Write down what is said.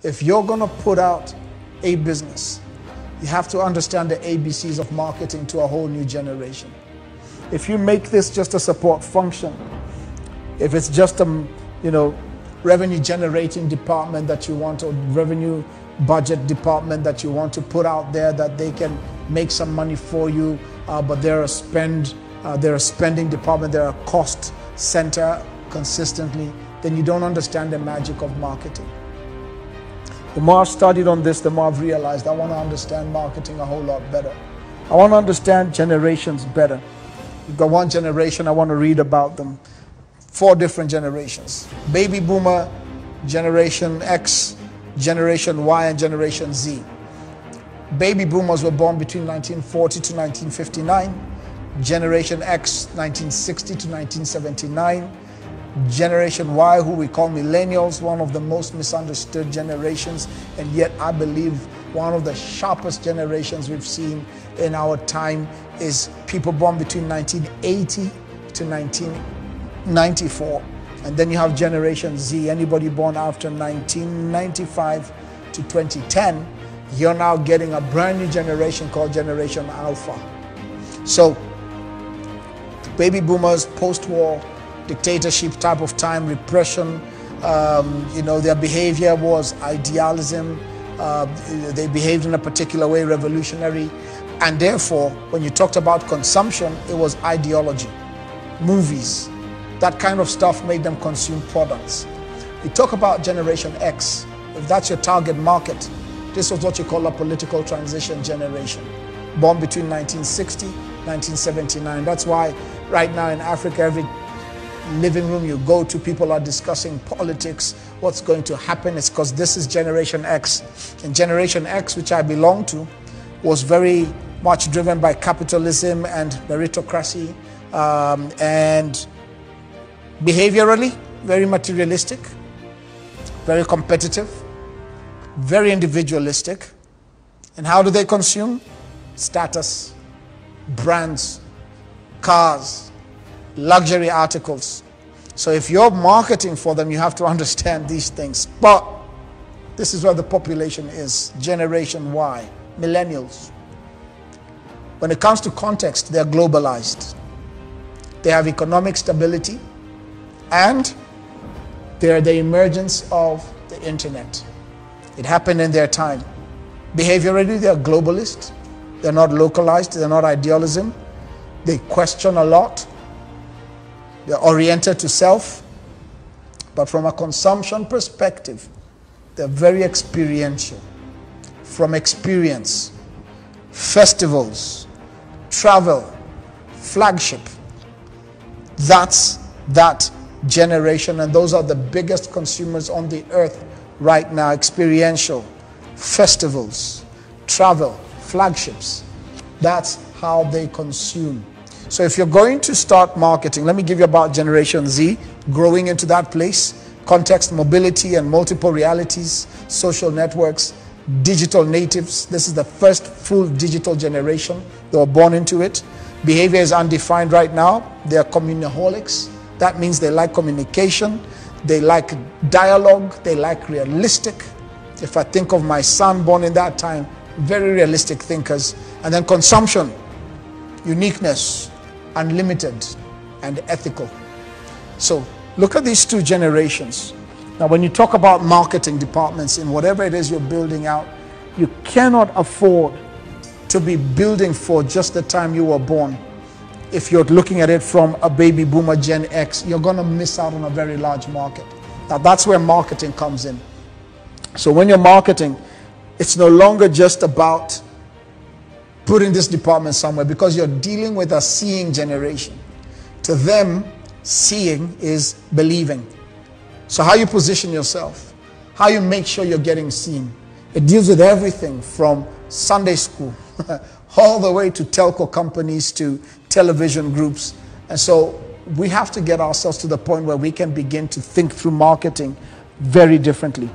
If you're going to put out a business, you have to understand the ABCs of marketing to a whole new generation. If you make this just a support function, if it's just a, revenue generating department that you want, or revenue budget department that you want to put out there that they can make some money for you, but they're a spending department, they're a cost center consistently, then you don't understand the magic of marketing. The more I've studied on this, the more I've realized I want to understand marketing a whole lot better. I want to understand generations better. You've got one generation, I want to read about them. 4 different generations: Baby Boomer, Generation X, Generation Y, and Generation Z. Baby Boomers were born between 1940 to 1959. Generation X, 1960 to 1979. Generation Y, who we call millennials, one of the most misunderstood generations, and yet I believe one of the sharpest generations we've seen in our time, is people born between 1980 to 1994. And then you have Generation Z, anybody born after 1995 to 2010. You're now getting a brand new generation called Generation Alpha. So, baby boomers, post-war dictatorship type of time, repression, their behavior was idealism, they behaved in a particular way, revolutionary, and therefore when you talked about consumption, it was ideology, movies, that kind of stuff made them consume products. You talk about Generation X, if that's your target market, this was what you call a political transition generation, born between 1960 1979. That's why right now in Africa, every living room you go to, people are discussing politics, what's going to happen. It's because this is Generation X. And Generation X, which I belong to, was very much driven by capitalism and meritocracy, and behaviorally very materialistic, very competitive, very individualistic. And how do they consume? Status, brands, cars, luxury articles. So if you're marketing for them, you have to understand these things. But this is where the population is, Generation Y, millennials. When it comes to context, they're globalized. They have economic stability, and they're the emergence of the internet. It happened in their time. Behaviorally, they're globalist. They're not localized. They're not idealism. They question a lot. They're oriented to self. But from a consumption perspective, they're very experiential. From experience, festivals, travel, flagship. That's that generation, and those are the biggest consumers on the earth right now. Experiential, festivals, travel, flagships. That's how they consume. So if you're going to start marketing, let me give you about Generation Z, growing into that place. Context, mobility, and multiple realities, social networks, digital natives. This is the first full digital generation. They were born into it. Behavior is undefined right now. They are communaholics. That means they like communication, they like dialogue, they like realistic. If I think of my son born in that time, very realistic thinkers. And then consumption, uniqueness, unlimited, and ethical. So look at these 2 generations. Now when you talk about marketing departments in whatever it is you're building out, you cannot afford to be building for just the time you were born. If you're looking at it from a baby boomer Gen X, you're going to miss out on a very large market. Now that's where marketing comes in. So when you're marketing, it's no longer just about putting this department somewhere, because you're dealing with a seeing generation. To them, seeing is believing. So how you position yourself, how you make sure you're getting seen, it deals with everything from Sunday school all the way to telco companies, to television groups. And so we have to get ourselves to the point where we can begin to think through marketing very differently.